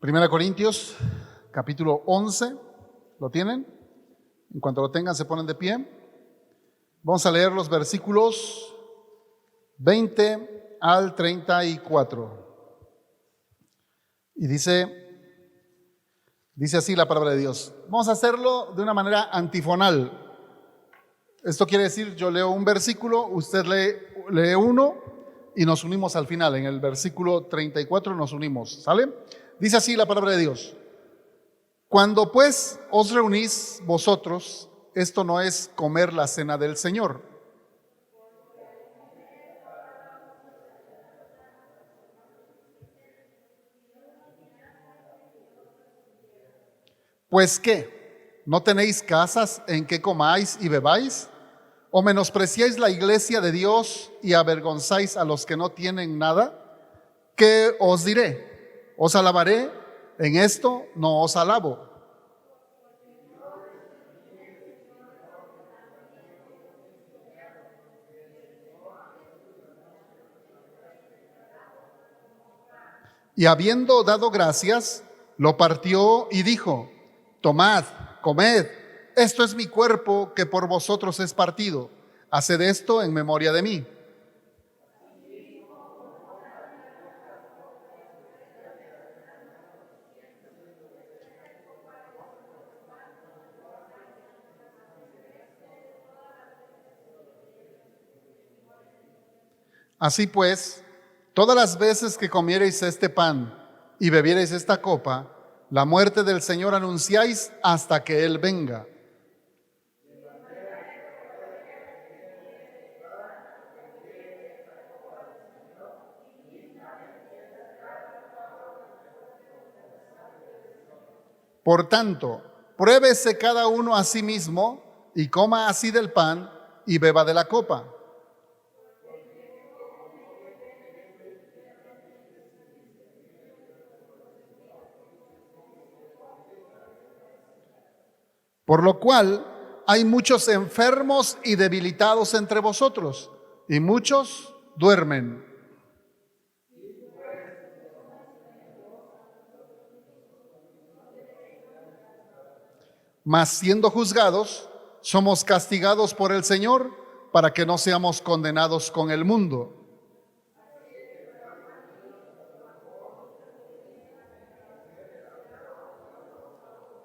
Primera Corintios, capítulo 11, ¿lo tienen? En cuanto lo tengan, se ponen de pie. Vamos a leer los versículos 20 al 34. Y dice así la palabra de Dios. Vamos a hacerlo de una manera antifonal. Esto quiere decir, yo leo un versículo, usted lee uno y nos unimos al final. En el versículo 34 nos unimos, ¿sale? Dice así la palabra de Dios. Cuando pues os reunís vosotros, esto no es comer la cena del Señor. Pues ¿qué? ¿No tenéis casas en que comáis y bebáis? ¿O menospreciáis la iglesia de Dios y avergonzáis a los que no tienen nada? ¿Qué os diré? ¿Os alabaré? En esto no os alabo. Y habiendo dado gracias, lo partió y dijo: tomad, comed, esto es mi cuerpo que por vosotros es partido. Haced esto en memoria de mí. Así pues, todas las veces que comiereis este pan y bebiereis esta copa, la muerte del Señor anunciáis hasta que Él venga. Por tanto, pruébese cada uno a sí mismo y coma así del pan y beba de la copa. Por lo cual hay muchos enfermos y debilitados entre vosotros, y muchos duermen. Mas siendo juzgados, somos castigados por el Señor para que no seamos condenados con el mundo.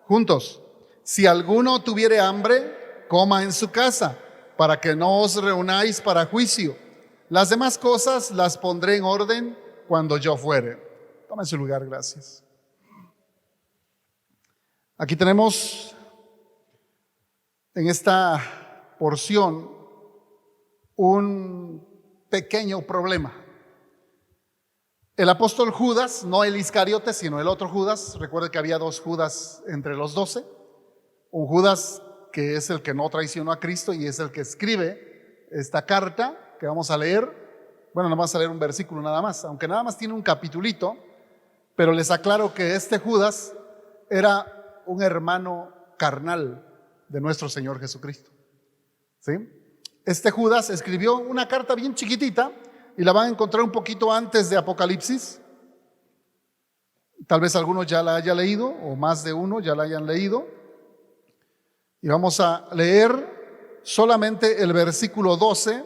Juntos, si alguno tuviere hambre, coma en su casa, para que no os reunáis para juicio. Las demás cosas las pondré en orden cuando yo fuere. Toma en su lugar, gracias. Aquí tenemos en esta porción un pequeño problema. El apóstol Judas, no el Iscariote, sino el otro Judas, recuerde que había dos Judas entre los 12, un Judas que es el que no traicionó a Cristo y es el que escribe esta carta que vamos a leer. Bueno, no vamos a leer un versículo nada más, aunque nada más tiene un capitulito, pero les aclaro que este Judas era un hermano carnal de nuestro Señor Jesucristo. ¿Sí? Este Judas escribió una carta bien chiquitita y la van a encontrar un poquito antes de Apocalipsis. Tal vez algunos ya la hayan leído o más de uno ya la hayan leído. Y vamos a leer solamente el versículo 12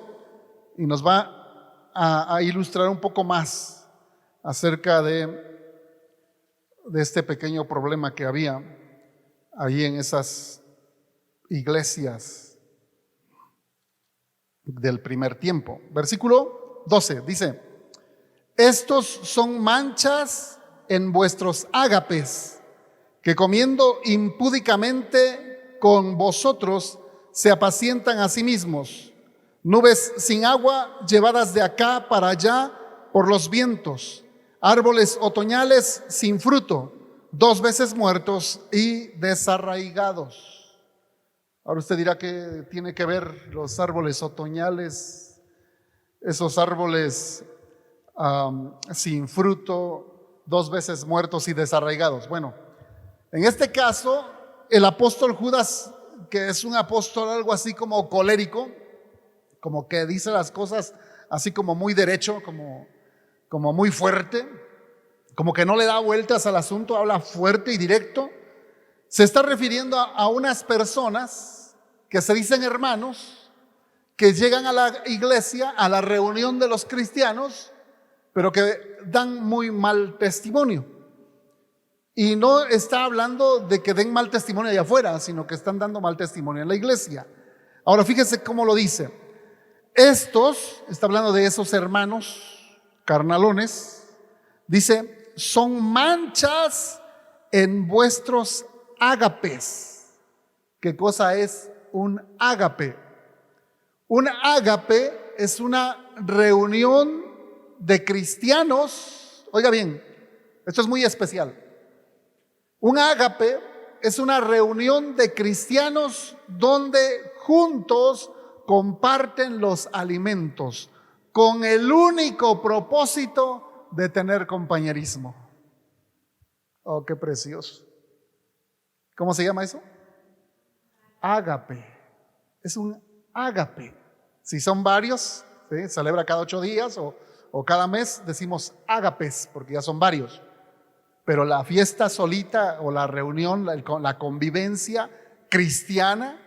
y nos va a ilustrar un poco más acerca de este pequeño problema que había ahí en esas iglesias del primer tiempo. Versículo 12 dice: estos son manchas en vuestros ágapes, que comiendo impúdicamente con vosotros se apacientan a sí mismos, nubes sin agua llevadas de acá para allá por los vientos, árboles otoñales sin fruto, 2 veces muertos y desarraigados. Ahora usted dirá, ¿qué tiene que ver los árboles otoñales, esos árboles sin fruto, 2 veces muertos y desarraigados? Bueno, en este caso, el apóstol Judas, que es un apóstol algo así como colérico, como que dice las cosas así como muy derecho, como muy fuerte, como que no le da vueltas al asunto, habla fuerte y directo. Se está refiriendo a unas personas que se dicen hermanos, que llegan a la iglesia, a la reunión de los cristianos, pero que dan muy mal testimonio. Y no está hablando de que den mal testimonio allá afuera, sino que están dando mal testimonio en la iglesia. Ahora fíjese cómo lo dice. Estos, está hablando de esos hermanos carnalones, dice, son manchas en vuestros ágapes. ¿Qué cosa es un ágape? Un ágape es una reunión de cristianos. Oiga bien, esto es muy especial. Un ágape es una reunión de cristianos donde juntos comparten los alimentos con el único propósito de tener compañerismo. Oh, qué precioso. ¿Cómo se llama eso? Ágape. Es un ágape. Si son varios, ¿sí? Celebra cada 8 días o cada mes, decimos ágapes, porque ya son varios. Pero la fiesta solita o la reunión, la convivencia cristiana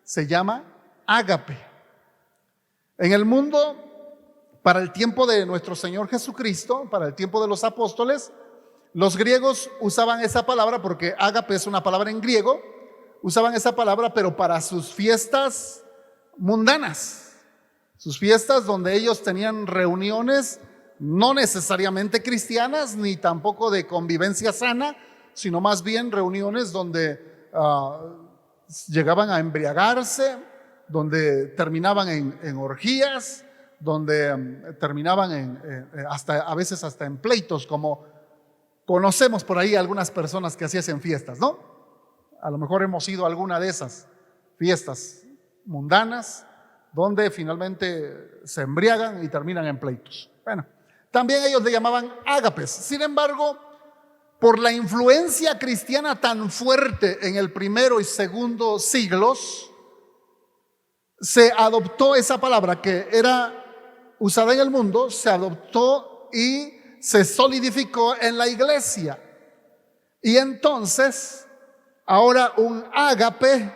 se llama ágape. En el mundo, para el tiempo de nuestro Señor Jesucristo, para el tiempo de los apóstoles, los griegos usaban esa palabra, porque ágape es una palabra en griego, usaban esa palabra, pero para sus fiestas mundanas, sus fiestas donde ellos tenían reuniones no necesariamente cristianas, ni tampoco de convivencia sana, sino más bien reuniones donde llegaban a embriagarse, donde terminaban en orgías, donde terminaban a veces hasta en pleitos, como conocemos por ahí algunas personas que así hacen fiestas, ¿no? A lo mejor hemos ido a alguna de esas fiestas mundanas donde finalmente se embriagan y terminan en pleitos. Bueno, también ellos le llamaban ágapes. Sin embargo, por la influencia cristiana tan fuerte en el primero y segundo siglos, se adoptó esa palabra que era usada en el mundo, se adoptó y se solidificó en la iglesia. Y entonces, ahora un ágape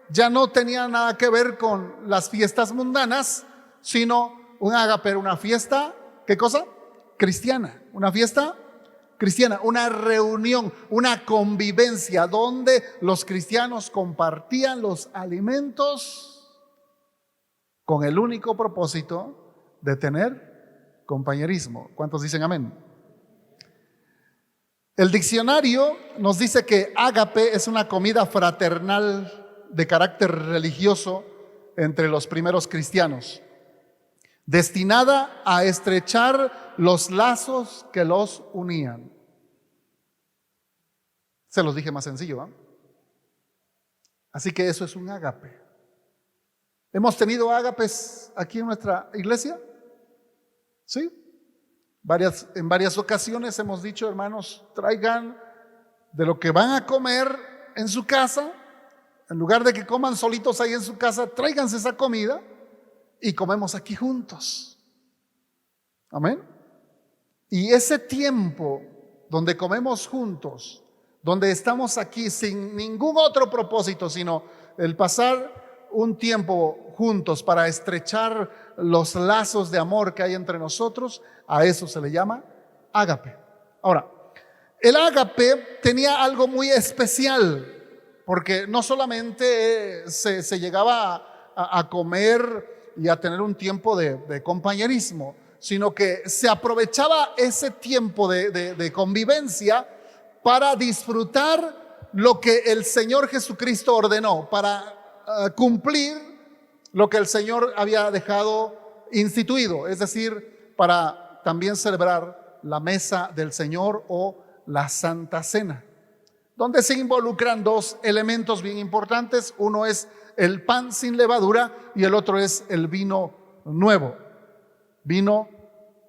ya no tenía nada que ver con las fiestas mundanas, sino un ágape era una fiesta, ¿qué cosa? Cristiana, una fiesta cristiana, una reunión, una convivencia donde los cristianos compartían los alimentos con el único propósito de tener compañerismo. ¿Cuántos dicen amén? El diccionario nos dice que ágape es una comida fraternal de carácter religioso entre los primeros cristianos, destinada a estrechar los lazos que los unían. Se los dije más sencillo, ¿eh? Así que eso es un ágape. ¿Hemos tenido ágapes aquí en nuestra iglesia? ¿Sí? En varias ocasiones hemos dicho, hermanos, traigan de lo que van a comer en su casa, en lugar de que coman solitos ahí en su casa, tráiganse esa comida y comemos aquí juntos. Amén. Y ese tiempo donde comemos juntos, donde estamos aquí sin ningún otro propósito, sino el pasar un tiempo juntos para estrechar los lazos de amor que hay entre nosotros, a eso se le llama ágape. Ahora, el ágape tenía algo muy especial, porque no solamente se llegaba a comer y a tener un tiempo de compañerismo, sino que se aprovechaba ese tiempo de convivencia para disfrutar lo que el Señor Jesucristo ordenó, para cumplir lo que el Señor había dejado instituido, es decir, para también celebrar la mesa del Señor o la Santa Cena, donde se involucran dos elementos bien importantes. Uno es el pan sin levadura y el otro es el vino nuevo. Vino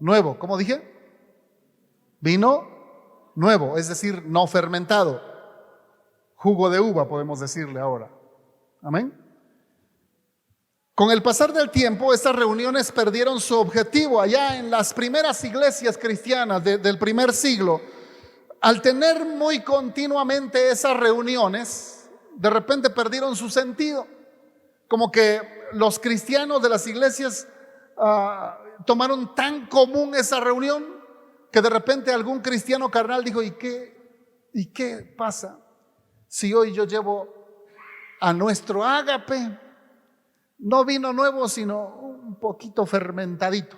nuevo, ¿cómo dije? Vino nuevo, es decir, no fermentado. Jugo de uva podemos decirle ahora. Amén. Con el pasar del tiempo, estas reuniones perdieron su objetivo. Allá en las primeras iglesias cristianas del primer siglo, al tener muy continuamente esas reuniones, de repente perdieron su sentido. Como que los cristianos de las iglesias tomaron tan común esa reunión que de repente algún cristiano carnal dijo: ¿y qué pasa si hoy yo llevo a nuestro ágape no vino nuevo, sino un poquito fermentadito?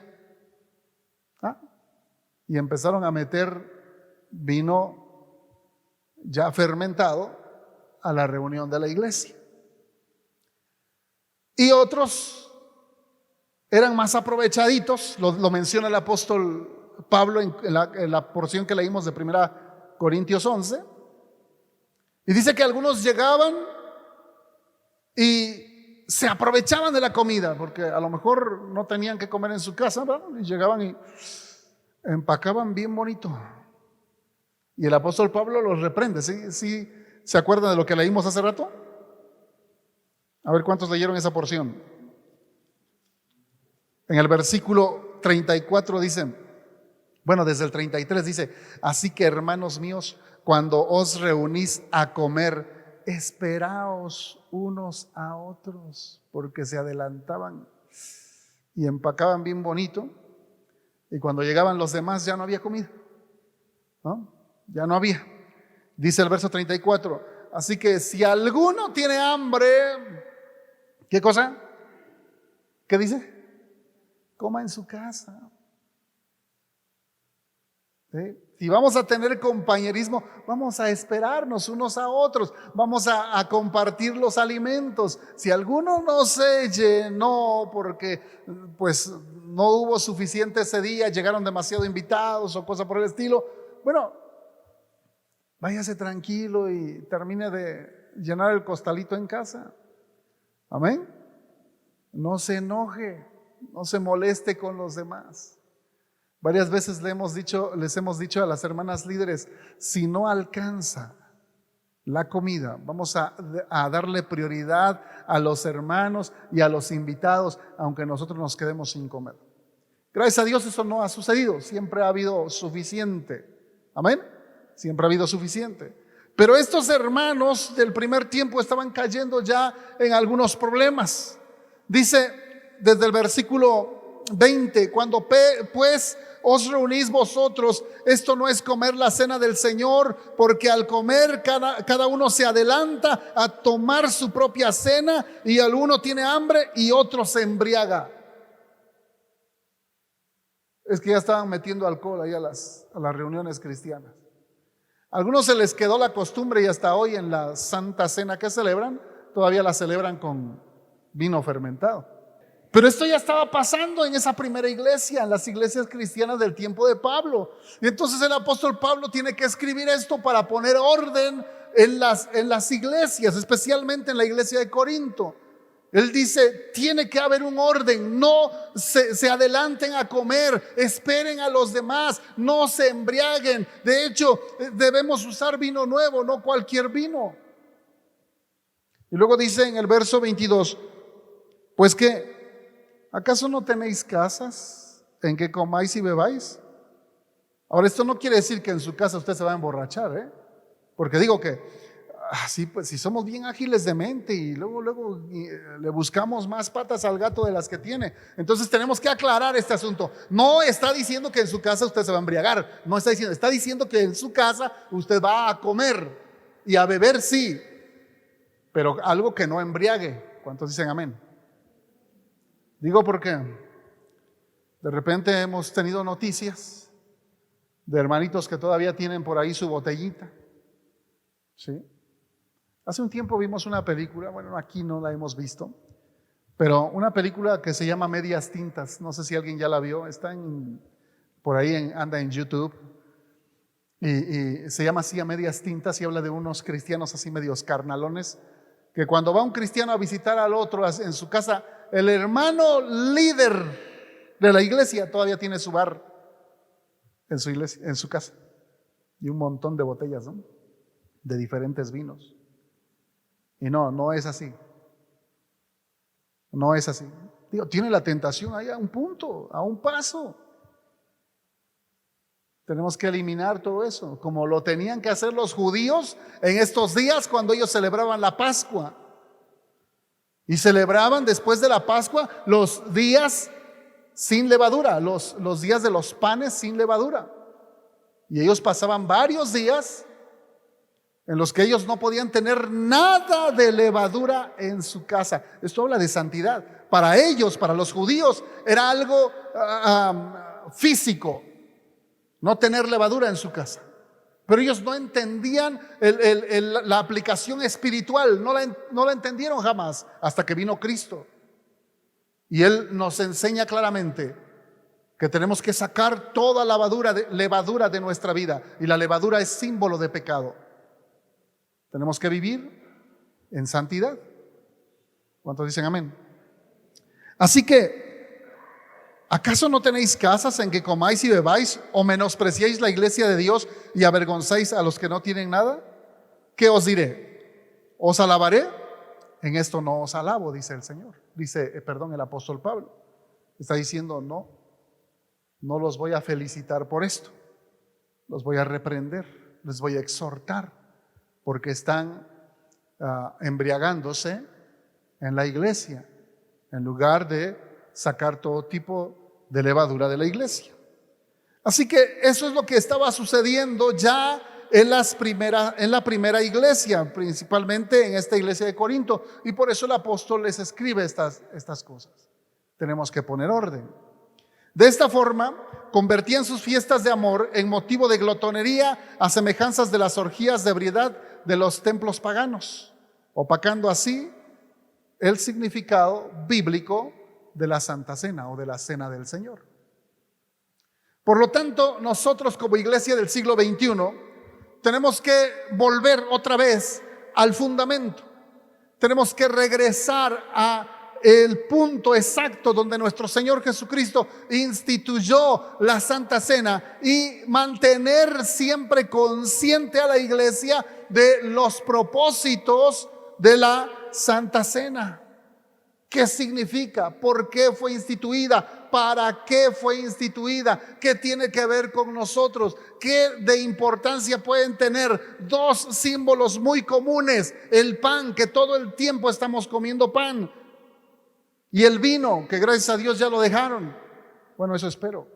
Y empezaron a meter vino ya fermentado a la reunión de la iglesia. Y otros eran más aprovechaditos, lo menciona el apóstol Pablo en la porción que leímos de 1 Corintios 11, y dice que algunos llegaban y se aprovechaban de la comida, porque a lo mejor no tenían que comer en su casa, ¿verdad? Y llegaban y empacaban bien bonito. Y el apóstol Pablo los reprende. ¿Sí se acuerdan de lo que leímos hace rato? A ver cuántos leyeron esa porción. En el versículo 34 dice, bueno, desde el 33 dice: así que, hermanos míos, cuando os reunís a comer, esperaos unos a otros, porque se adelantaban y empacaban bien bonito, y cuando llegaban los demás ya no había comida, ¿no? Ya no había. Dice el verso 34, así que si alguno tiene hambre, ¿qué cosa? ¿Qué dice? Coma en su casa. ¿Sí? Si vamos a tener compañerismo, vamos a esperarnos unos a otros, vamos a compartir los alimentos. Si alguno no se llenó porque pues no hubo suficiente ese día, llegaron demasiado invitados o cosa por el estilo, bueno, váyase tranquilo y termine de llenar el costalito en casa. Amén. No se enoje, no se moleste con los demás. Varias veces les hemos dicho a las hermanas líderes: si no alcanza la comida, vamos a darle prioridad a los hermanos y a los invitados, aunque nosotros nos quedemos sin comer. Gracias a Dios eso no ha sucedido, siempre ha habido suficiente. Amén. Siempre ha habido suficiente. Pero estos hermanos del primer tiempo estaban cayendo ya en algunos problemas. Dice desde el versículo 20: cuando pues os reunís vosotros, esto no es comer la cena del Señor, porque al comer cada uno se adelanta a tomar su propia cena, y el uno tiene hambre y otro se embriaga. Es que ya estaban metiendo alcohol ahí a las reuniones cristianas. A algunos se les quedó la costumbre y hasta hoy en la Santa Cena que celebran, todavía la celebran con vino fermentado. Pero esto ya estaba pasando en esa primera iglesia, en las iglesias cristianas del tiempo de Pablo. Y entonces el apóstol Pablo tiene que escribir esto para poner orden en las iglesias, especialmente en la iglesia de Corinto. Él dice: tiene que haber un orden, no se adelanten a comer, esperen a los demás, no se embriaguen. De hecho, debemos usar vino nuevo, no cualquier vino. Y luego dice en el verso 22, pues que, ¿acaso no tenéis casas en que comáis y bebáis? Ahora, esto no quiere decir que en su casa usted se va a emborrachar, porque digo que sí, pues si somos bien ágiles de mente y luego le buscamos más patas al gato de las que tiene, entonces tenemos que aclarar este asunto. No está diciendo que en su casa usted se va a embriagar, no está diciendo que en su casa usted va a comer y a beber, sí, pero algo que no embriague. ¿Cuántos dicen amén? Digo porque de repente hemos tenido noticias de hermanitos que todavía tienen por ahí su botellita, ¿sí? Hace un tiempo vimos una película, bueno, aquí no la hemos visto, pero una película que se llama Medias Tintas. No sé si alguien ya la vio, está por ahí anda en YouTube, y se llama así, A Medias Tintas, y habla de unos cristianos así medios carnalones, que cuando va un cristiano a visitar al otro en su casa, el hermano líder de la iglesia todavía tiene su bar en su iglesia, en su casa, y un montón de botellas, ¿no?, de diferentes vinos. Y no es así. No es así. Digo, tiene la tentación ahí a un punto, a un paso. Tenemos que eliminar todo eso, como lo tenían que hacer los judíos en estos días cuando ellos celebraban la Pascua. Y celebraban después de la Pascua los días sin levadura, los días de los panes sin levadura. Y ellos pasaban varios días en los que ellos no podían tener nada de levadura en su casa. Esto habla de santidad. Para ellos, para los judíos, era algo físico, no tener levadura en su casa. Pero ellos no entendían la aplicación espiritual, no la entendieron jamás hasta que vino Cristo. Y Él nos enseña claramente que tenemos que sacar toda levadura de nuestra vida. Y la levadura es símbolo de pecado. Tenemos que vivir en santidad. ¿Cuántos dicen amén? Así que, ¿acaso no tenéis casas en que comáis y bebáis, o menospreciáis la iglesia de Dios y avergonzáis a los que no tienen nada? ¿Qué os diré? ¿Os alabaré? En esto no os alabo, dice el Señor. El apóstol Pablo. Está diciendo, no los voy a felicitar por esto. Los voy a reprender, les voy a exhortar, porque están embriagándose en la iglesia, en lugar de sacar todo tipo de levadura de la iglesia. Así que eso es lo que estaba sucediendo ya en la primera iglesia, principalmente en esta iglesia de Corinto, y por eso el apóstol les escribe estas cosas. Tenemos que poner orden. De esta forma, convertían sus fiestas de amor en motivo de glotonería, a semejanzas de las orgías de ebriedad de los templos paganos, opacando así el significado bíblico de la Santa Cena o de la Cena del Señor. Por lo tanto, nosotros como iglesia del siglo XXI tenemos que volver otra vez al fundamento. Tenemos que regresar a el punto exacto donde nuestro Señor Jesucristo instituyó la Santa Cena y mantener siempre consciente a la iglesia de los propósitos de la Santa Cena. ¿Qué significa? ¿Por qué fue instituida? ¿Para qué fue instituida? ¿Qué tiene que ver con nosotros? ¿Qué de importancia pueden tener dos símbolos muy comunes? El pan, que todo el tiempo estamos comiendo pan, y el vino, que gracias a Dios ya lo dejaron. Bueno, eso espero.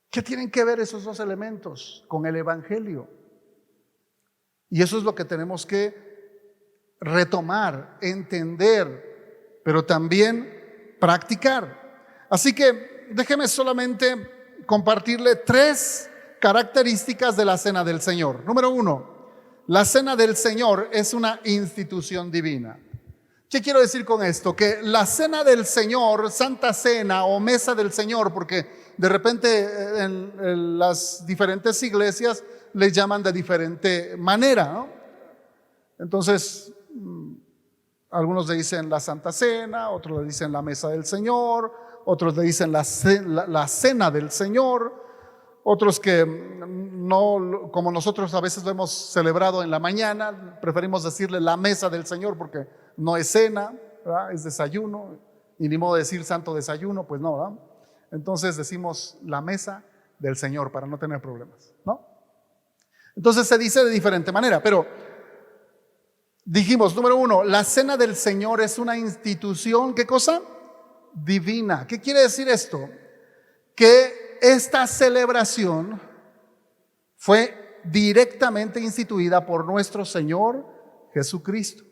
¿Qué tienen que ver esos dos elementos con el Evangelio? Y eso es lo que tenemos que retomar, entender, pero también practicar. Así que déjeme solamente compartirle 3 características de la Cena del Señor. Número 1, la Cena del Señor es una institución divina. ¿Qué quiero decir con esto? Que la Cena del Señor, Santa Cena o Mesa del Señor, porque de repente en las diferentes iglesias le llaman de diferente manera, ¿no? Entonces, algunos le dicen la Santa Cena, otros le dicen la Mesa del Señor, otros le dicen la Cena del Señor, otros que no, como nosotros a veces lo hemos celebrado en la mañana, preferimos decirle la Mesa del Señor porque no es cena, ¿verdad? Es desayuno, y ni modo de decir santo desayuno, pues no, ¿verdad? Entonces decimos la Mesa del Señor para no tener problemas, ¿no? Entonces se dice de diferente manera, pero dijimos, número 1, la Cena del Señor es una institución, ¿qué cosa? Divina. ¿Qué quiere decir esto? Que esta celebración fue directamente instituida por nuestro Señor Jesucristo.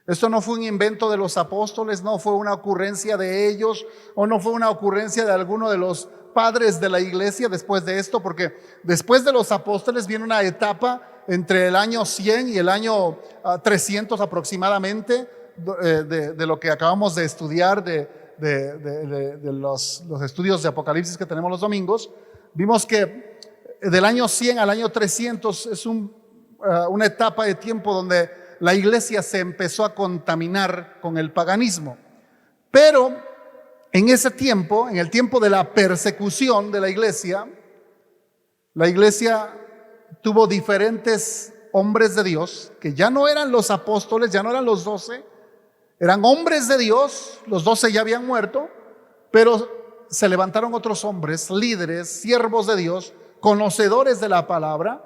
Esto no fue un invento de los apóstoles, no fue una ocurrencia de ellos, o no fue una ocurrencia de alguno de los padres de la iglesia después de esto, porque después de los apóstoles viene una etapa entre el año 100 y el año 300 aproximadamente, de lo que acabamos de estudiar, de los estudios de Apocalipsis que tenemos los domingos. Vimos que del año 100 al año 300 es una etapa de tiempo donde la iglesia se empezó a contaminar con el paganismo. Pero en ese tiempo, en el tiempo de la persecución de la iglesia tuvo diferentes hombres de Dios, que ya no eran los apóstoles, ya no eran los 12, eran hombres de Dios. Los 12 ya habían muerto, pero se levantaron otros hombres, líderes, siervos de Dios, conocedores de la palabra,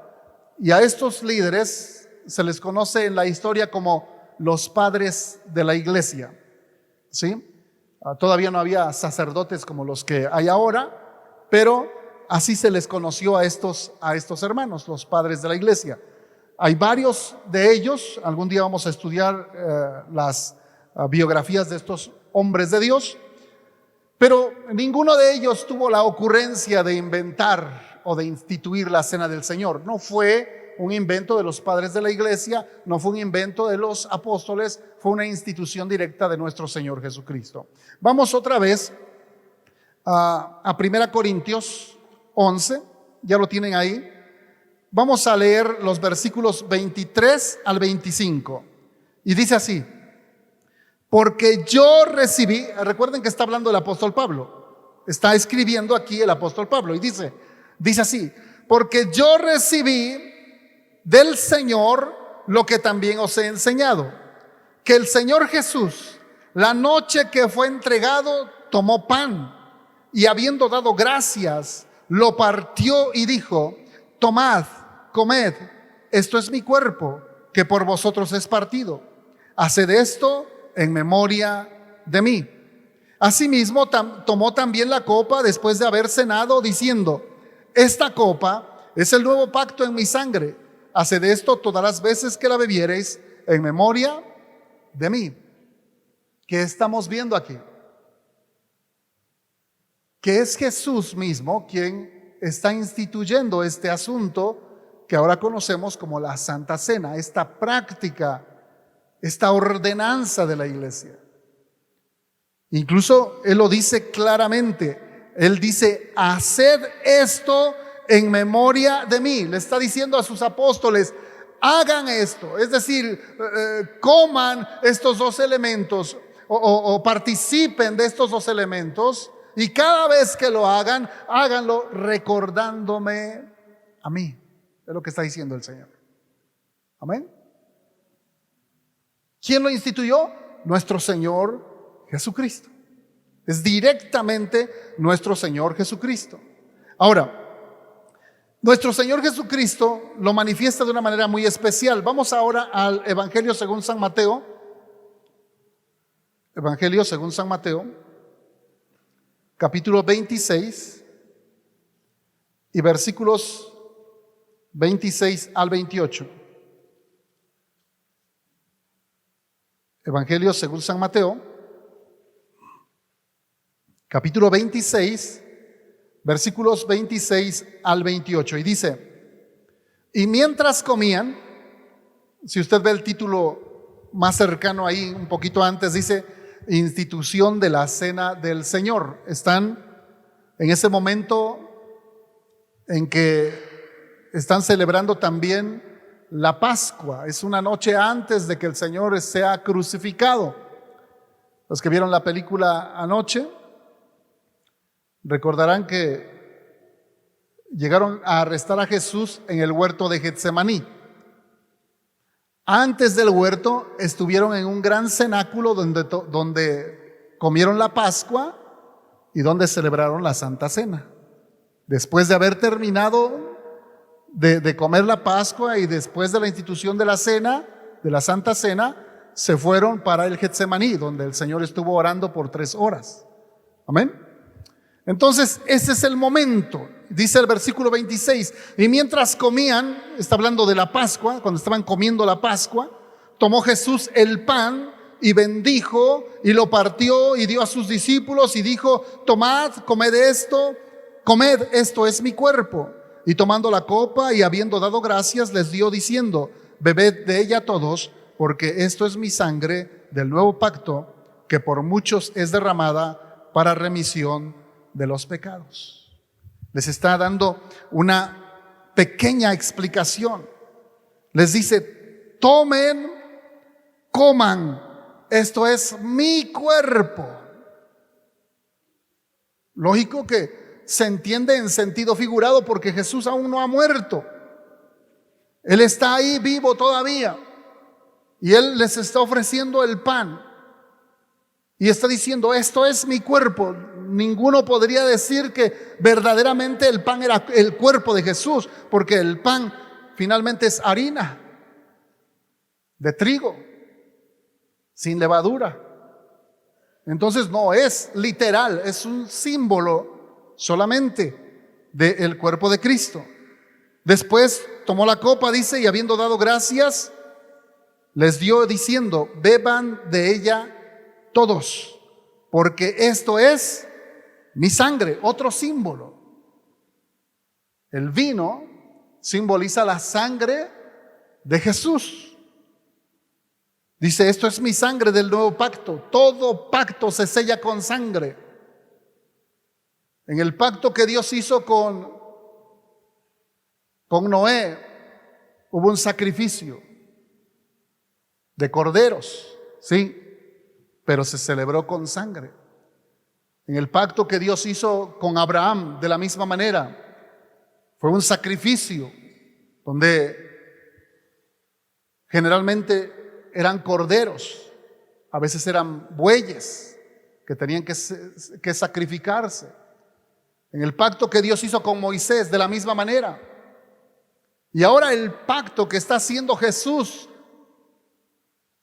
y a estos líderes se les conoce en la historia como los padres de la iglesia, ¿sí? Todavía no había sacerdotes como los que hay ahora, pero así se les conoció a estos hermanos, los padres de la iglesia. Hay varios de ellos, algún día vamos a estudiar las biografías de estos hombres de Dios, pero ninguno de ellos tuvo la ocurrencia de inventar o de instituir la cena del Señor. No fue un invento de los padres de la iglesia, no fue un invento de los apóstoles, fue una institución directa de nuestro Señor Jesucristo. Vamos otra vez a 1 Corintios 11, ya lo tienen ahí. Vamos a leer los versículos 23 al 25. Y dice así: porque yo recibí, recuerden que está hablando el apóstol Pablo, está escribiendo aquí el apóstol Pablo, y dice así: porque yo recibí del Señor lo que también os he enseñado, que el Señor Jesús, la noche que fue entregado, tomó pan, y habiendo dado gracias, lo partió y dijo: tomad, comed, esto es mi cuerpo, que por vosotros es partido. Haced esto en memoria de mí. Asimismo, tomó también la copa después de haber cenado, diciendo: esta copa es el nuevo pacto en mi sangre. Haced esto todas las veces que la bebiereis en memoria de mí. ¿Qué estamos viendo aquí? Que es Jesús mismo quien está instituyendo este asunto que ahora conocemos como la Santa Cena, esta práctica, esta ordenanza de la iglesia. Incluso Él lo dice claramente. Él dice: haced esto en memoria de mí. Le está diciendo a sus apóstoles: hagan esto, es decir, coman estos dos elementos o participen de estos dos elementos, y cada vez que lo hagan, háganlo recordándome a mí. Es lo que está diciendo el Señor. Amén. ¿Quién lo instituyó? Nuestro Señor Jesucristo. Es directamente nuestro Señor Jesucristo. Ahora, nuestro Señor Jesucristo lo manifiesta de una manera muy especial. Vamos ahora al Evangelio según San Mateo. Evangelio según San Mateo, capítulo 26 y versículos 26 al 28. Evangelio según San Mateo, capítulo 26, versículos 26 al 28. Y dice: y mientras comían, si usted ve el título más cercano ahí, un poquito antes, dice: institución de la cena del Señor. Están en ese momento en que están celebrando también la Pascua. Es una noche antes de que el Señor sea crucificado. Los que vieron la película anoche recordarán que llegaron a arrestar a Jesús en el huerto de Getsemaní. Antes del huerto estuvieron en un gran cenáculo donde comieron la Pascua y donde celebraron la Santa Cena. Después de haber terminado de comer la Pascua y después de la institución de la cena, de la Santa Cena, se fueron para el Getsemaní, donde el Señor estuvo orando por 3 horas. Amén. Entonces, ese es el momento. Dice el versículo 26: y mientras comían, está hablando de la Pascua, cuando estaban comiendo la Pascua, tomó Jesús el pan y bendijo y lo partió y dio a sus discípulos y dijo: tomad, comed, esto es mi cuerpo. Y tomando la copa y habiendo dado gracias, les dio diciendo: bebed de ella todos, porque esto es mi sangre del nuevo pacto, que por muchos es derramada para remisión de los pecados. Les está dando una pequeña explicación. Les dice: tomen, coman, esto es mi cuerpo. Lógico que se entiende en sentido figurado, porque Jesús aún no ha muerto. Él está ahí vivo todavía, y Él les está ofreciendo el pan y está diciendo: esto es mi cuerpo. ninguno podría decir que verdaderamente el pan era el cuerpo de Jesús, porque el pan finalmente es harina de trigo, sin levadura. Entonces no es literal, es un símbolo solamente del cuerpo de Cristo. Después tomó la copa, dice, y habiendo dado gracias, les dio diciendo: beban de ella todos, porque esto es mi sangre. Otro símbolo. El vino simboliza la sangre de Jesús. Dice: esto es mi sangre del nuevo pacto. Todo pacto se sella con sangre. En el pacto que Dios hizo con Noé, hubo un sacrificio de corderos, sí, pero se celebró con sangre. En el pacto que Dios hizo con Abraham, de la misma manera, fue un sacrificio donde generalmente eran corderos, a veces eran bueyes que tenían que sacrificarse. En el pacto que Dios hizo con Moisés, de la misma manera. Y ahora el pacto que está haciendo Jesús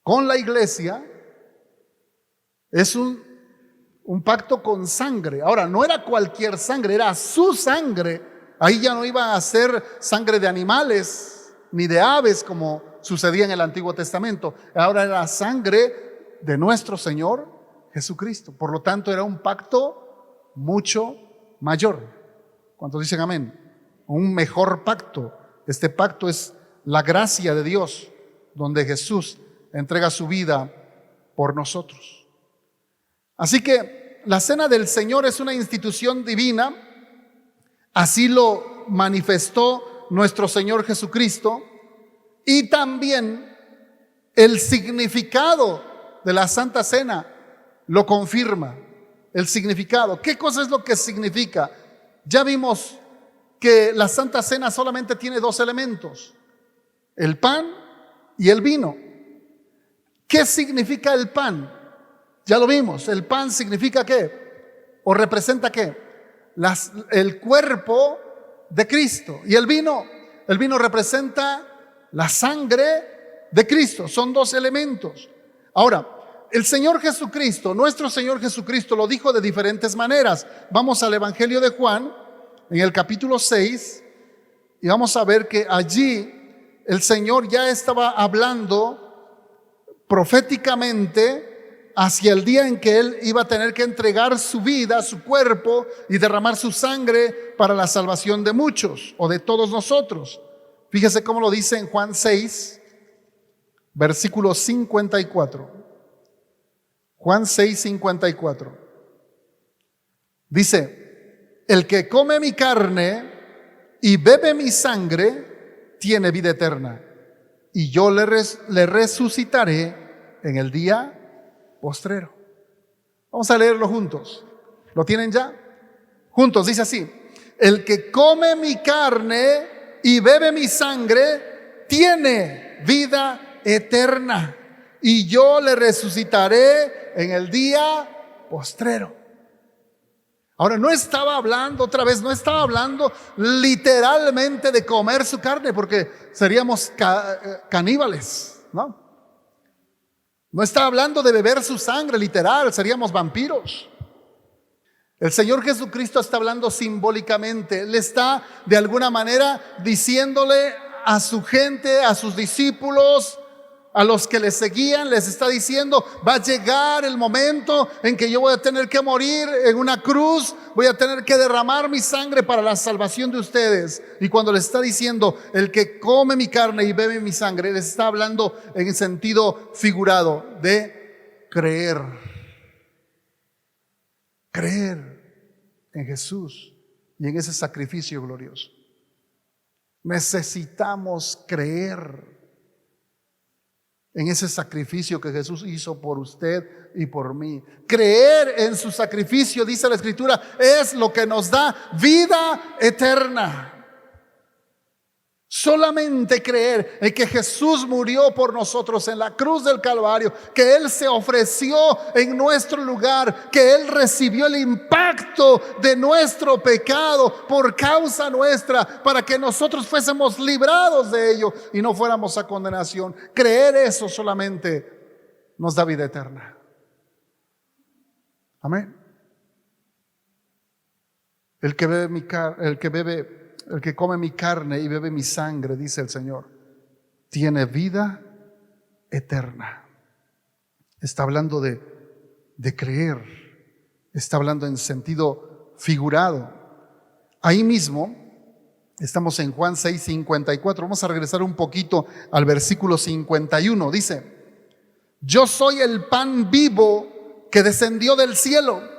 con la iglesia es un pacto con sangre. Ahora, no era cualquier sangre, era su sangre. Ahí ya no iba a ser sangre de animales ni de aves como sucedía en el Antiguo Testamento. Ahora era sangre de nuestro Señor Jesucristo. Por lo tanto, era un pacto mucho mayor. ¿Cuántos dicen amén? Un mejor pacto. Este pacto es la gracia de Dios, donde Jesús entrega su vida por nosotros. Así que la cena del Señor es una institución divina. Así lo manifestó nuestro Señor Jesucristo. Y también el significado de la Santa Cena lo confirma. El significado. ¿Qué cosa es lo que significa? Ya vimos que la Santa Cena solamente tiene dos elementos: el pan y el vino. ¿Qué significa el pan? Ya lo vimos. El pan significa ¿qué? ¿O representa qué? El cuerpo de Cristo. Y el vino representa la sangre de Cristo. Son dos elementos. Ahora, el Señor Jesucristo, nuestro Señor Jesucristo, lo dijo de diferentes maneras. Vamos al Evangelio de Juan, en el capítulo 6, y vamos a ver que allí el Señor ya estaba hablando proféticamente hacia el día en que Él iba a tener que entregar su vida, su cuerpo, y derramar su sangre para la salvación de muchos o de todos nosotros. Fíjese cómo lo dice en Juan 6, versículo 54. Juan 6, 54. Dice: el que come mi carne y bebe mi sangre tiene vida eterna, y yo le resucitaré en el día postrero. Vamos a leerlo juntos. ¿Lo tienen ya? Juntos, dice así: el que come mi carne y bebe mi sangre tiene vida eterna, y yo le resucitaré en el día postrero. Ahora, no estaba hablando, otra vez, no estaba hablando literalmente de comer su carne, porque seríamos caníbales, ¿no? No estaba hablando de beber su sangre literal, seríamos vampiros. El Señor Jesucristo está hablando simbólicamente. Le está de alguna manera diciéndole a su gente, a sus discípulos, a los que le seguían, les está diciendo: va a llegar el momento en que yo voy a tener que morir en una cruz, voy a tener que derramar mi sangre para la salvación de ustedes. Y cuando les está diciendo el que come mi carne y bebe mi sangre, les está hablando en sentido figurado de creer en Jesús y en ese sacrificio glorioso. Necesitamos creer en ese sacrificio que Jesús hizo por usted y por mí. Creer en su sacrificio, dice la Escritura, es lo que nos da vida eterna. Solamente creer en que Jesús murió por nosotros en la cruz del Calvario, que Él se ofreció en nuestro lugar, que Él recibió el impacto de nuestro pecado por causa nuestra, para que nosotros fuésemos librados de ello y no fuéramos a condenación. Creer eso solamente nos da vida eterna. Amén. El que come mi carne y bebe mi sangre, dice el Señor, tiene vida eterna. Está hablando de creer. Está hablando en sentido figurado. Ahí mismo, estamos en Juan 6:54. Vamos a regresar un poquito al versículo 51. Dice: yo soy el pan vivo que descendió del cielo.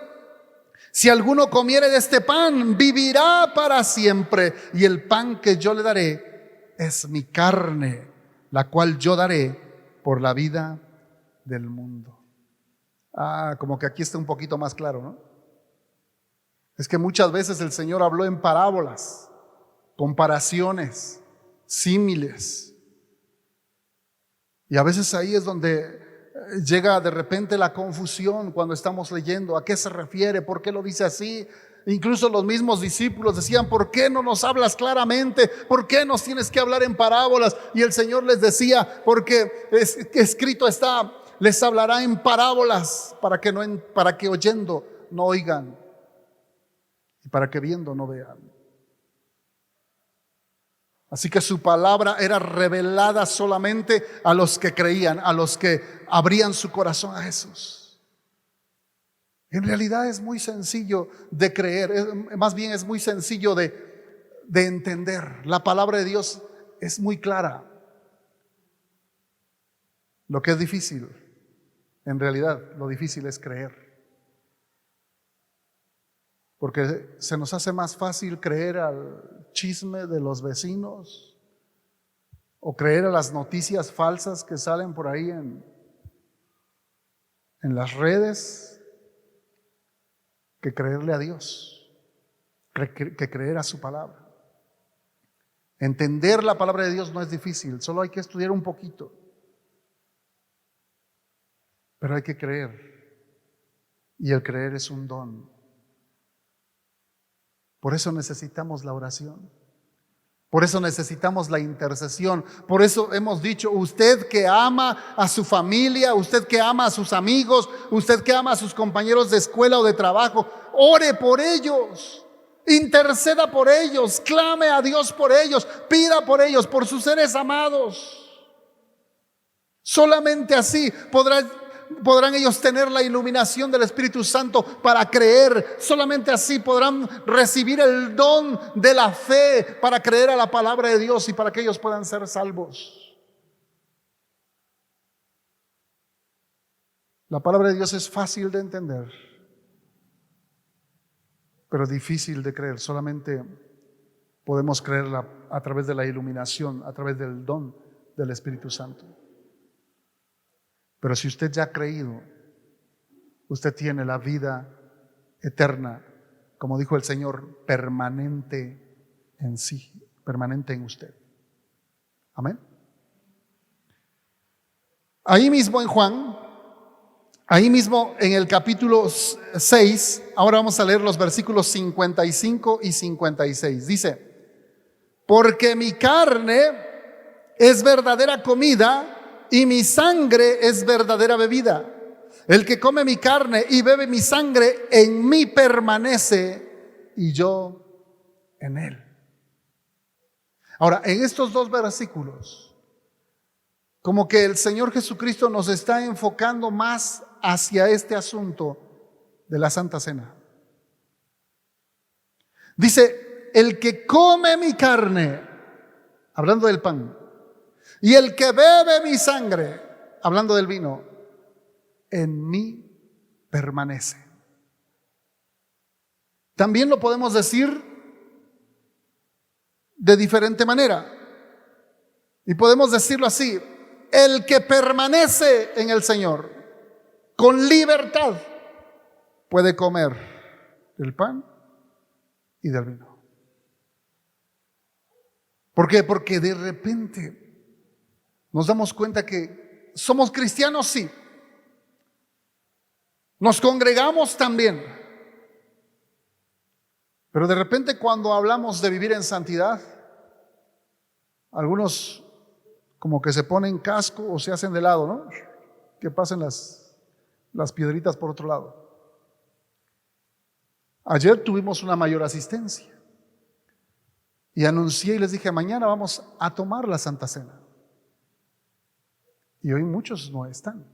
Si alguno comiere de este pan, vivirá para siempre. Y el pan que yo le daré es mi carne, la cual yo daré por la vida del mundo. Como que aquí está un poquito más claro, ¿no? Es que muchas veces el Señor habló en parábolas, comparaciones, símiles. Y a veces ahí es donde llega de repente la confusión cuando estamos leyendo. ¿A qué se refiere? ¿Por qué lo dice así? Incluso los mismos discípulos decían: ¿por qué no nos hablas claramente? ¿Por qué nos tienes que hablar en parábolas? Y el Señor les decía: porque escrito está, les hablará en parábolas, para que oyendo no oigan y para que viendo no vean. Así que su palabra era revelada solamente a los que creían, a los que abrían su corazón a Jesús. En realidad es muy sencillo de creer, más bien es muy sencillo de entender. La palabra de Dios es muy clara. Lo que es difícil, en realidad, lo difícil es creer. Porque se nos hace más fácil creer al chisme de los vecinos o creer a las noticias falsas que salen por ahí en las redes, que creerle a Dios, que creer a su palabra. Entender la palabra de Dios no es difícil, solo hay que estudiar un poquito. Pero hay que creer, y el creer es un don. Por eso necesitamos la oración. Por eso necesitamos la intercesión. Por eso hemos dicho: usted que ama a su familia, usted que ama a sus amigos, usted que ama a sus compañeros de escuela o de trabajo, ore por ellos, interceda por ellos, clame a Dios por ellos, pida por ellos, por sus seres amados. Solamente así podrán ellos tener la iluminación del Espíritu Santo para creer. Solamente así podrán recibir el don de la fe para creer a la palabra de Dios y para que ellos puedan ser salvos. La palabra de Dios es fácil de entender, pero difícil de creer. Solamente podemos creerla a través de la iluminación, a través del don del Espíritu Santo. Pero si usted ya ha creído, usted tiene la vida eterna, como dijo el Señor, permanente en sí, permanente en usted. Amén. Ahí mismo en Juan, ahí mismo en el capítulo 6, ahora vamos a leer los versículos 55 y 56. Dice: porque mi carne es verdadera comida y mi sangre es verdadera bebida. El que come mi carne y bebe mi sangre, en mí permanece y yo en él. Ahora, en estos dos versículos, como que el Señor Jesucristo nos está enfocando más hacia este asunto de la Santa Cena. Dice: el que come mi carne, hablando del pan, y el que bebe mi sangre, hablando del vino, en mí permanece. También lo podemos decir de diferente manera. Y podemos decirlo así: el que permanece en el Señor, con libertad, puede comer del pan y del vino. ¿Por qué? Porque de repente nos damos cuenta que somos cristianos, sí. Nos congregamos también. Pero de repente cuando hablamos de vivir en santidad, algunos como que se ponen casco o se hacen de lado, ¿no? Que pasen las piedritas por otro lado. Ayer tuvimos una mayor asistencia y anuncié y les dije, mañana vamos a tomar la Santa Cena. Y hoy muchos no están.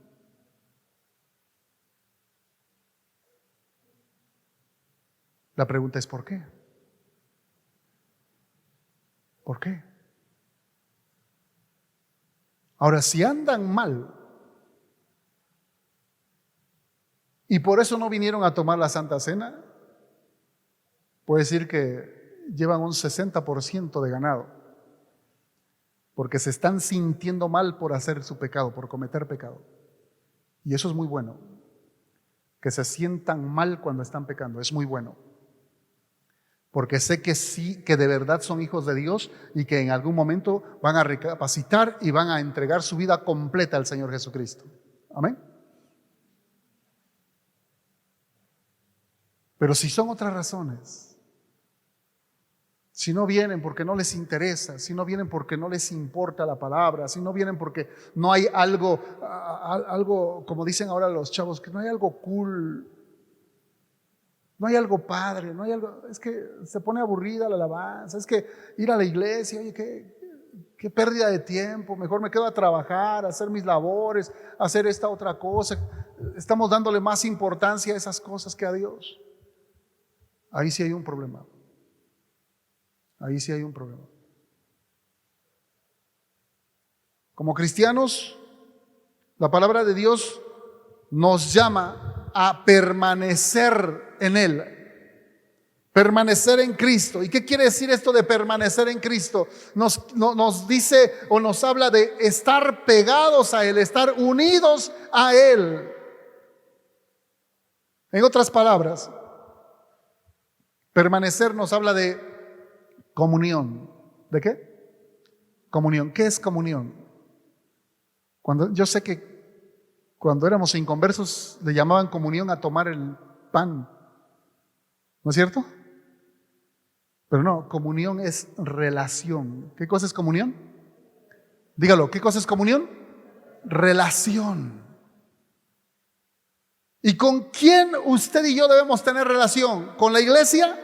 La pregunta es ¿por qué? ¿Por qué? Ahora, si andan mal y por eso no vinieron a tomar la Santa Cena, puede decir que llevan un 60% de ganado, porque se están sintiendo mal por hacer su pecado, por cometer pecado. Y eso es muy bueno, que se sientan mal cuando están pecando, es muy bueno. Porque sé que sí, que de verdad son hijos de Dios y que en algún momento van a recapacitar y van a entregar su vida completa al Señor Jesucristo. Amén. Pero si son otras razones, si no vienen porque no les interesa, si no vienen porque no les importa la palabra, si no vienen porque no hay algo, como dicen ahora los chavos, que no hay algo cool, no hay algo padre, no hay algo, es que se pone aburrida la alabanza, es que ir a la iglesia, oye, qué pérdida de tiempo, mejor me quedo a trabajar, a hacer mis labores, a hacer esta otra cosa. Estamos dándole más importancia a esas cosas que a Dios. Ahí sí hay un problema. Ahí sí hay un problema. Como cristianos, la palabra de Dios nos llama a permanecer en Él, permanecer en Cristo. ¿Y qué quiere decir esto de permanecer en Cristo? Nos dice o nos habla de estar pegados a Él, estar unidos a Él. En otras palabras, permanecer nos habla de comunión. ¿De qué? Comunión. ¿Qué es comunión? Yo sé que cuando éramos inconversos le llamaban comunión a tomar el pan, ¿no es cierto? Pero no, comunión es relación. ¿Qué cosa es comunión? Dígalo, ¿qué cosa es comunión? Relación. ¿Y con quién usted y yo debemos tener relación? ¿Con la iglesia?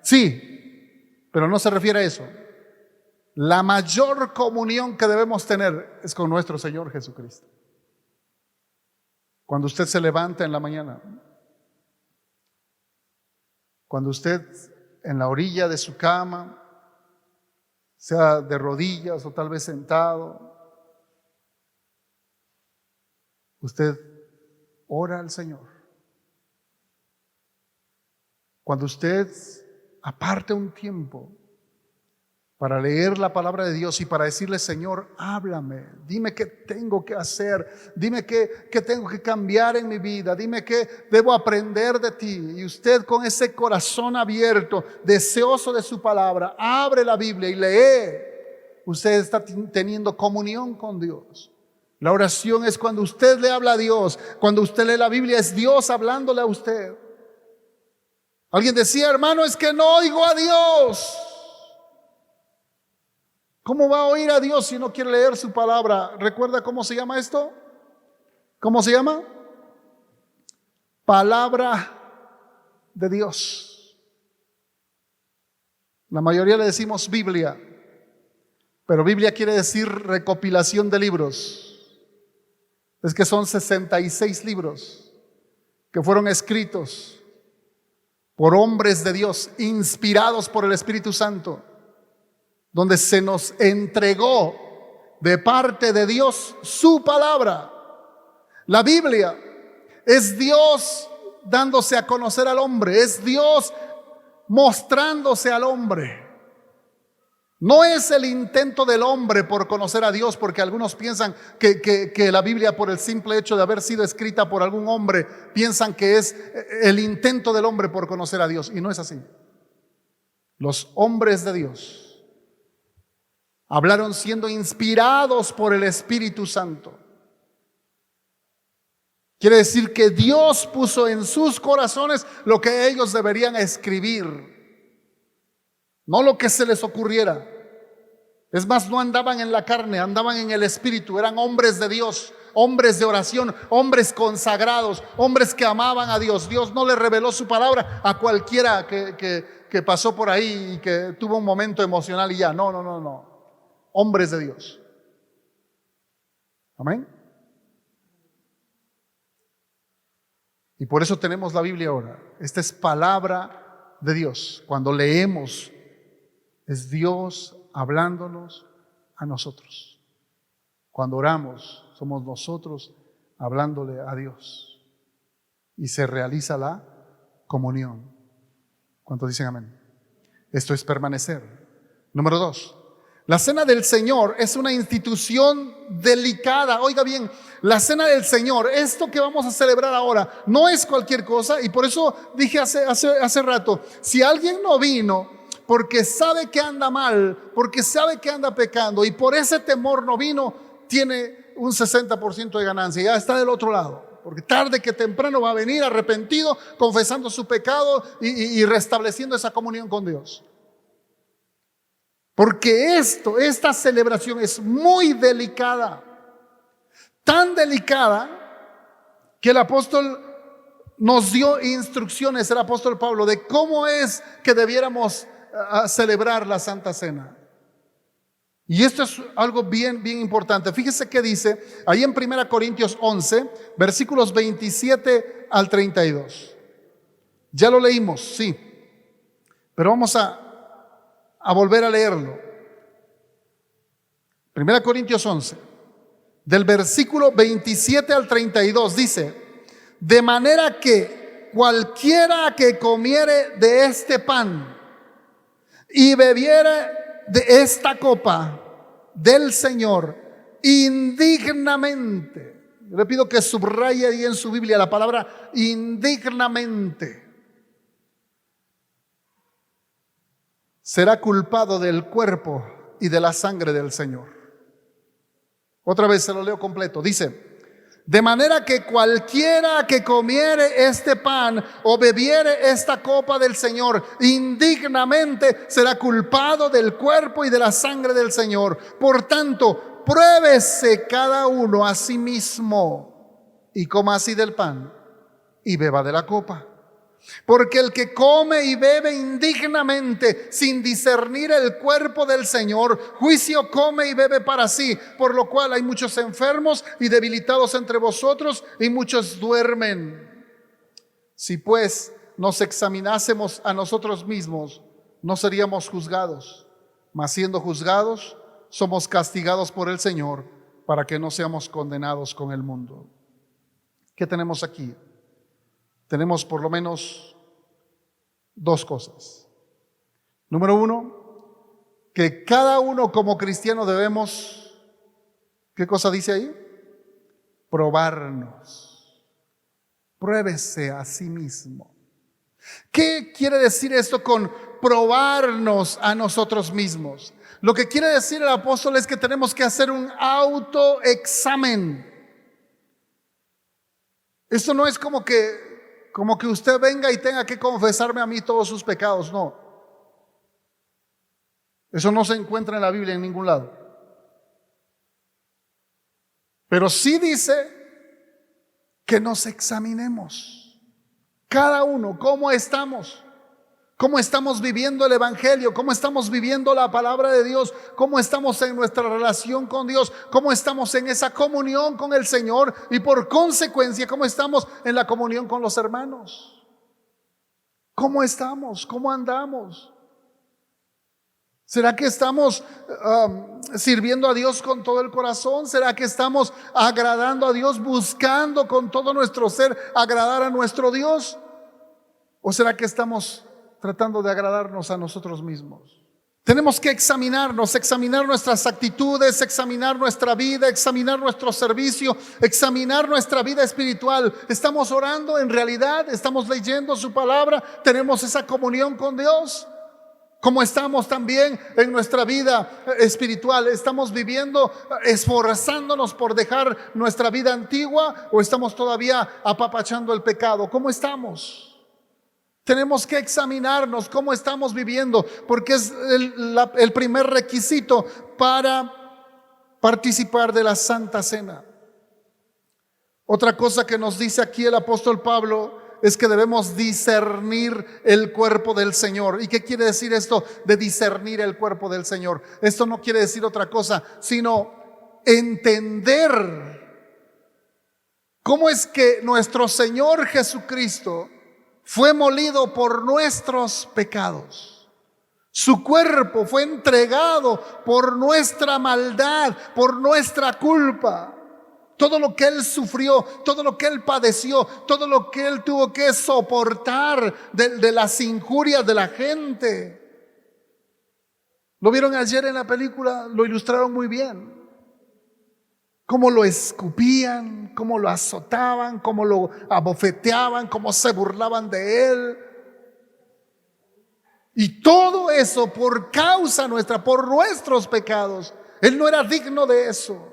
Sí, pero no se refiere a eso. La mayor comunión que debemos tener es con nuestro Señor Jesucristo. Cuando usted se levanta en la mañana, cuando usted en la orilla de su cama, sea de rodillas o tal vez sentado, usted ora al Señor. Cuando usted aparte un tiempo para leer la palabra de Dios y para decirle, Señor, háblame, dime qué tengo que hacer, dime qué tengo que cambiar en mi vida, dime qué debo aprender de ti. Y usted con ese corazón abierto, deseoso de su palabra, abre la Biblia y lee. Usted está teniendo comunión con Dios. La oración es cuando usted le habla a Dios, cuando usted lee la Biblia es Dios hablándole a usted. Alguien decía, hermano, es que no oigo a Dios. ¿Cómo va a oír a Dios si no quiere leer su palabra? ¿Recuerda cómo se llama esto? ¿Cómo se llama? Palabra de Dios. La mayoría le decimos Biblia, pero Biblia quiere decir recopilación de libros. Es que son 66 libros que fueron escritos por hombres de Dios, inspirados por el Espíritu Santo, donde se nos entregó de parte de Dios su palabra. La Biblia es Dios dándose a conocer al hombre, es Dios mostrándose al hombre. No es el intento del hombre por conocer a Dios, porque algunos piensan que la Biblia, por el simple hecho de haber sido escrita por algún hombre, piensan que es el intento del hombre por conocer a Dios, y no es así. Los hombres de Dios Hablaron siendo inspirados por el Espíritu Santo. Quiere decir que Dios puso en sus corazones lo que ellos deberían escribir, no lo que se les ocurriera. Es más, no andaban en la carne, andaban en el Espíritu. Eran hombres de Dios, hombres de oración, hombres consagrados, hombres que amaban a Dios. Dios no le reveló su palabra a cualquiera que pasó por ahí y que tuvo un momento emocional y ya. No. Hombres de Dios. Amén. Y por eso tenemos la Biblia ahora. Esta es palabra de Dios. Cuando leemos, es Dios hablándonos a nosotros. Cuando oramos, somos nosotros hablándole a Dios. Y se realiza la comunión. ¿Cuántos dicen amén? Esto es permanecer. Número 2. La cena del Señor es una institución delicada. Oiga bien, la cena del Señor, esto que vamos a celebrar ahora, no es cualquier cosa. Y por eso dije hace rato, si alguien no vino porque sabe que anda mal, porque sabe que anda pecando y por ese temor no vino, tiene un 60% de ganancia. Ya está del otro lado, porque tarde que temprano va a venir arrepentido, confesando su pecado y restableciendo esa comunión con Dios. Porque esta celebración es muy delicada, tan delicada que el apóstol nos dio instrucciones, el apóstol Pablo, de cómo es que debiéramos celebrar la Santa Cena. Y esto es algo bien importante. Fíjese que dice ahí en 1 Corintios 11, versículos 27 al 32. Ya lo leímos, sí, pero vamos a volver a leerlo. 1 Corintios 11, del versículo 27 al 32 dice: de manera que cualquiera que comiere de este pan y bebiere de esta copa del Señor indignamente, le pido que subraye ahí en su Biblia la palabra indignamente, será culpado del cuerpo y de la sangre del Señor. Otra vez se lo leo completo. Dice: de manera que cualquiera que comiere este pan o bebiere esta copa del Señor indignamente será culpado del cuerpo y de la sangre del Señor. Por tanto, pruébese cada uno a sí mismo y coma así del pan y beba de la copa. Porque el que come y bebe indignamente sin discernir el cuerpo del Señor, juicio come y bebe para sí, por lo cual hay muchos enfermos y debilitados entre vosotros y muchos duermen. Si pues nos examinásemos a nosotros mismos, no seríamos juzgados, mas siendo juzgados, somos castigados por el Señor para que no seamos condenados con el mundo. ¿Qué tenemos aquí? Tenemos por lo menos dos cosas. Número 1, que cada uno como cristiano debemos, ¿qué cosa dice ahí? Probarnos. Pruébese a sí mismo. ¿Qué quiere decir esto con probarnos a nosotros mismos? Lo que quiere decir el apóstol es que tenemos que hacer un autoexamen. Esto no es como que usted venga y tenga que confesarme a mí todos sus pecados, no. Eso no se encuentra en la Biblia en ningún lado. Pero sí dice que nos examinemos, cada uno, cómo estamos viviendo el Evangelio, cómo estamos viviendo la palabra de Dios, cómo estamos en nuestra relación con Dios, cómo estamos en esa comunión con el Señor y por consecuencia cómo estamos en la comunión con los hermanos. ¿Cómo estamos? ¿Cómo andamos? ¿Será que estamos sirviendo a Dios con todo el corazón? ¿Será que estamos agradando a Dios, buscando con todo nuestro ser agradar a nuestro Dios? ¿O será que estamos tratando de agradarnos a nosotros mismos? Tenemos que examinarnos, examinar nuestras actitudes, examinar nuestra vida, examinar nuestro servicio, examinar nuestra vida espiritual. ¿Estamos orando en realidad? ¿Estamos leyendo su palabra? ¿Tenemos esa comunión con Dios? ¿Cómo estamos también en nuestra vida espiritual? ¿Estamos viviendo, esforzándonos por dejar nuestra vida antigua o estamos todavía apapachando el pecado? ¿Cómo estamos? Tenemos que examinarnos cómo estamos viviendo, porque es el primer requisito para participar de la Santa Cena. Otra cosa que nos dice aquí el apóstol Pablo es que debemos discernir el cuerpo del Señor. ¿Y qué quiere decir esto de discernir el cuerpo del Señor? Esto no quiere decir otra cosa, sino entender cómo es que nuestro Señor Jesucristo fue molido por nuestros pecados. Su cuerpo fue entregado por nuestra maldad, por nuestra culpa. Todo lo que Él sufrió, todo lo que Él padeció, todo lo que Él tuvo que soportar de las injurias de la gente. Lo vieron ayer en la película, lo ilustraron muy bien. Cómo lo escupían, cómo lo azotaban, cómo lo abofeteaban, cómo se burlaban de Él. Y todo eso por causa nuestra, por nuestros pecados. Él no era digno de eso.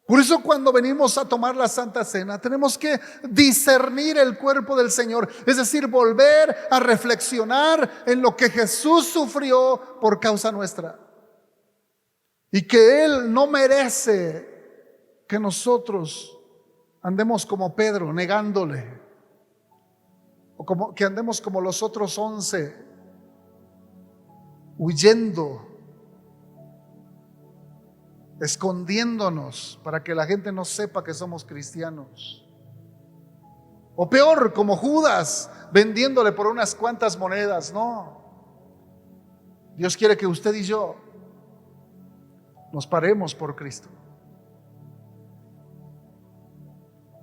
Por eso cuando venimos a tomar la Santa Cena tenemos que discernir el cuerpo del Señor, es decir, volver a reflexionar en lo que Jesús sufrió por causa nuestra y que Él no merece que nosotros andemos como Pedro negándole, o como que andemos como los otros 11 huyendo, escondiéndonos para que la gente no sepa que somos cristianos. O peor, como Judas, vendiéndole por unas cuantas monedas. No. Dios quiere que usted y yo nos paremos por Cristo.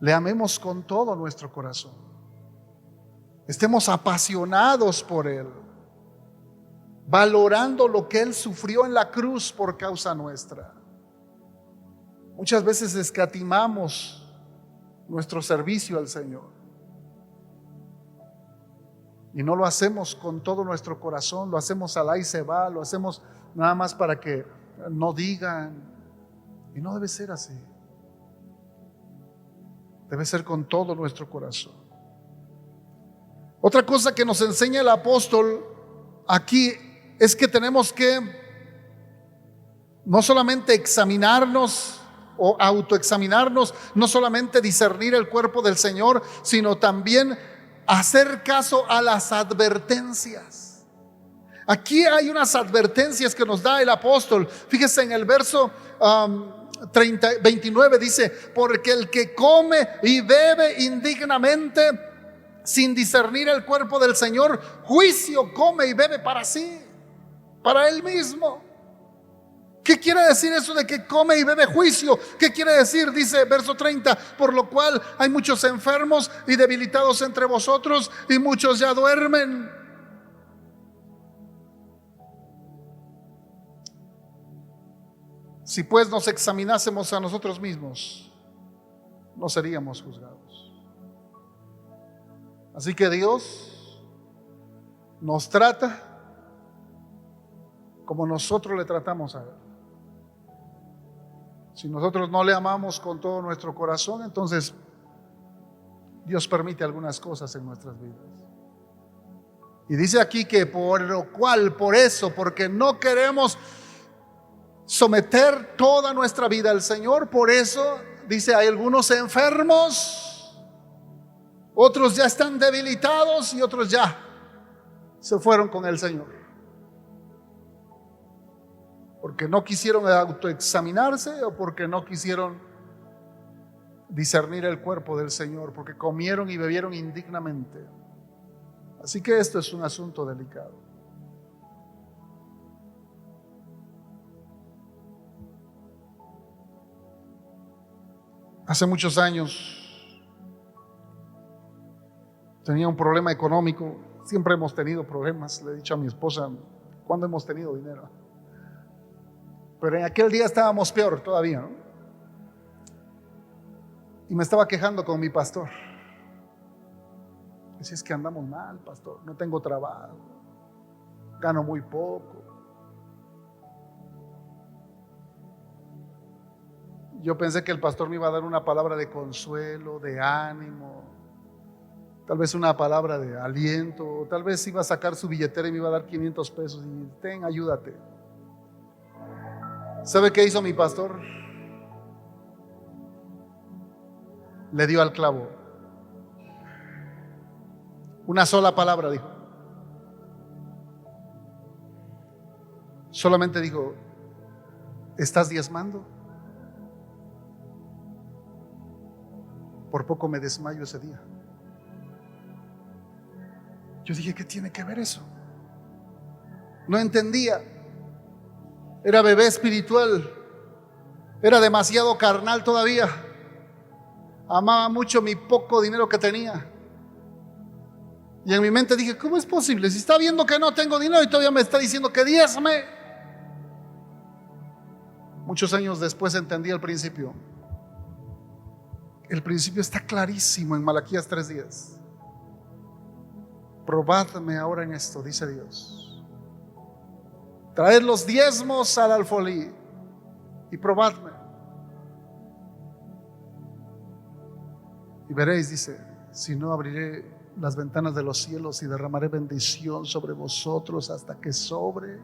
Le amemos con todo nuestro corazón. Estemos apasionados por Él, valorando lo que Él sufrió en la cruz por causa nuestra. Muchas veces escatimamos nuestro servicio al Señor y no lo hacemos con todo nuestro corazón, lo hacemos al ahí se va, lo hacemos nada más para que no digan, y no debe ser así. Debe ser con todo nuestro corazón. Otra cosa que nos enseña el apóstol aquí es que tenemos que no solamente examinarnos o autoexaminarnos, no solamente discernir el cuerpo del Señor, sino también hacer caso a las advertencias. Aquí hay unas advertencias que nos da el apóstol. Fíjese en el verso 29 dice: porque el que come y bebe indignamente sin discernir el cuerpo del Señor, juicio come y bebe para sí, para él mismo. ¿Qué quiere decir eso de que come y bebe juicio? ¿Qué quiere decir? Dice verso 30: por lo cual hay muchos enfermos y debilitados entre vosotros, y muchos ya duermen. Si pues nos examinásemos a nosotros mismos, no seríamos juzgados. Así que Dios nos trata como nosotros le tratamos a Él. Si nosotros no le amamos con todo nuestro corazón, entonces Dios permite algunas cosas en nuestras vidas. Y dice aquí que por lo cual, por eso, porque no queremos someter toda nuestra vida al Señor, por eso dice: hay algunos enfermos, otros ya están debilitados y otros ya se fueron con el Señor. Porque no quisieron autoexaminarse o porque no quisieron discernir el cuerpo del Señor, porque comieron y bebieron indignamente. Así que esto es un asunto delicado. Hace muchos años tenía un problema económico. Siempre hemos tenido problemas. Le he dicho a mi esposa: ¿cuándo hemos tenido dinero? Pero en aquel día estábamos peor todavía, ¿no? Y me estaba quejando con mi pastor. Decía: es que andamos mal, pastor, no tengo trabajo, gano muy poco. Yo pensé que el pastor me iba a dar una palabra de consuelo, de ánimo, tal vez una palabra de aliento, o tal vez iba a sacar su billetera y me iba a dar 500 pesos y ten, ayúdate. ¿Sabe qué hizo mi pastor? Le dio al clavo. Una sola palabra dijo. Solamente dijo: ¿estás diezmando? Por poco me desmayo ese día. Yo dije: ¿qué tiene que ver eso? No entendía. Era bebé espiritual. Era demasiado carnal todavía. Amaba mucho mi poco dinero que tenía. Y en mi mente dije: ¿cómo es posible? Si está viendo que no tengo dinero y todavía me está diciendo que diezme. Muchos años después entendí el principio. El principio está clarísimo en Malaquías 3:10. Probadme ahora en esto, dice Dios. Traed los diezmos al alfolí y probadme. Y veréis, dice, si no, abriré las ventanas de los cielos y derramaré bendición sobre vosotros hasta que sobre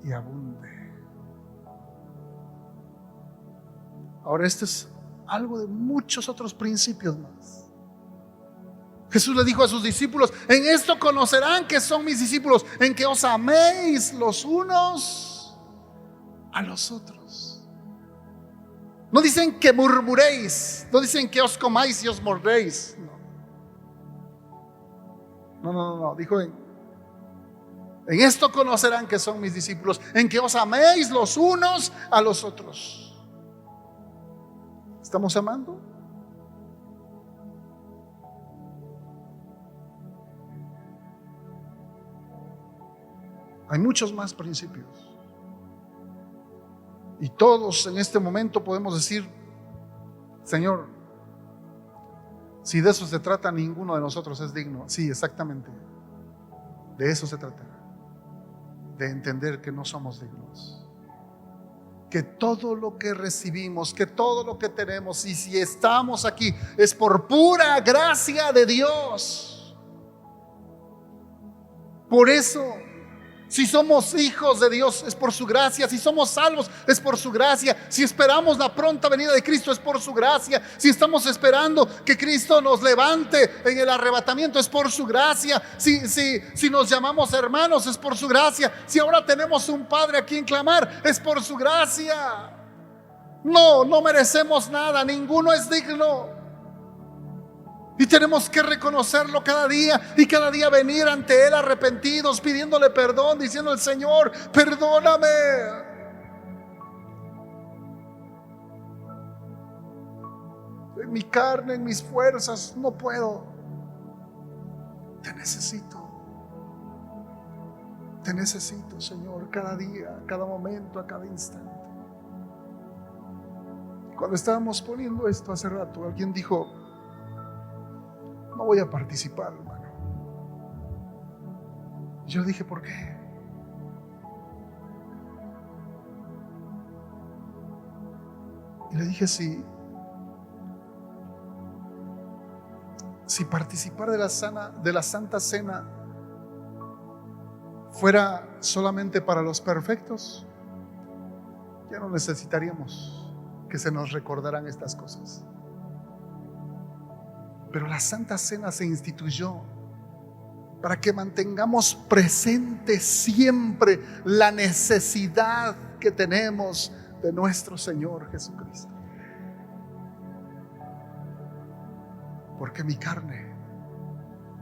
y abunde. Ahora, esto es algo de muchos otros principios más. Jesús le dijo a sus discípulos: en esto conocerán que son mis discípulos, en que os améis los unos a los otros. No dicen que murmuréis, no dicen que os comáis y os mordéis. No. Dijo: en esto conocerán que son mis discípulos, en que os améis los unos a los otros. ¿Estamos amando? Hay muchos más principios. Y todos en este momento podemos decir: Señor, si de eso se trata, ninguno de nosotros es digno. Sí, exactamente. De eso se trata. De entender que no somos dignos. Que todo lo que recibimos, que todo lo que tenemos, y si estamos aquí, es por pura gracia de Dios. Por eso, si somos hijos de Dios, es por su gracia. Si somos salvos, es por su gracia. Si esperamos la pronta venida de Cristo, es por su gracia. Si estamos esperando que Cristo nos levante en el arrebatamiento, es por su gracia. Si nos llamamos hermanos, es por su gracia. Si ahora tenemos un Padre a quien clamar, es por su gracia. No merecemos nada, ninguno es digno. Y tenemos que reconocerlo cada día, y cada día venir ante Él arrepentidos, pidiéndole perdón, diciendo al Señor: perdóname. En mi carne, en mis fuerzas, no puedo. Te necesito, Señor, cada día, cada momento, a cada instante. Cuando estábamos poniendo esto hace rato, alguien dijo: no voy a participar, hermano. Yo dije: ¿por qué? Y le dije: si participar de la Santa Cena fuera solamente para los perfectos, ya no necesitaríamos que se nos recordaran estas cosas. Pero la Santa Cena se instituyó para que mantengamos presente siempre la necesidad que tenemos de nuestro Señor Jesucristo. Porque mi carne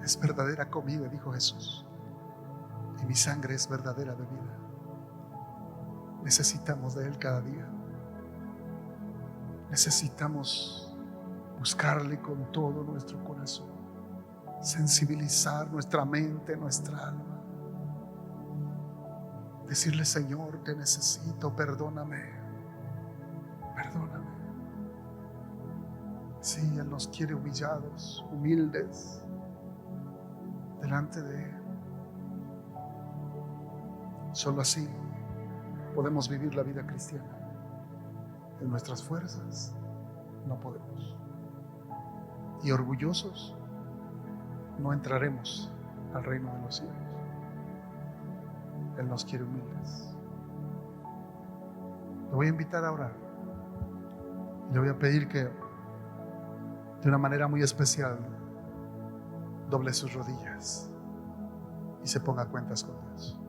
es verdadera comida, dijo Jesús, y mi sangre es verdadera bebida. Necesitamos de Él cada día. Necesitamos buscarle con todo nuestro corazón, sensibilizar nuestra mente, nuestra alma, decirle: Señor, te necesito, perdóname. Sí, Él nos quiere humillados, humildes delante de Él. Solo así podemos vivir la vida cristiana. En nuestras fuerzas no podemos. Y orgullosos no entraremos al reino de los cielos. Él nos quiere humildes. Le voy a invitar a orar. Le voy a pedir que de una manera muy especial doble sus rodillas y se ponga a cuentas con Dios.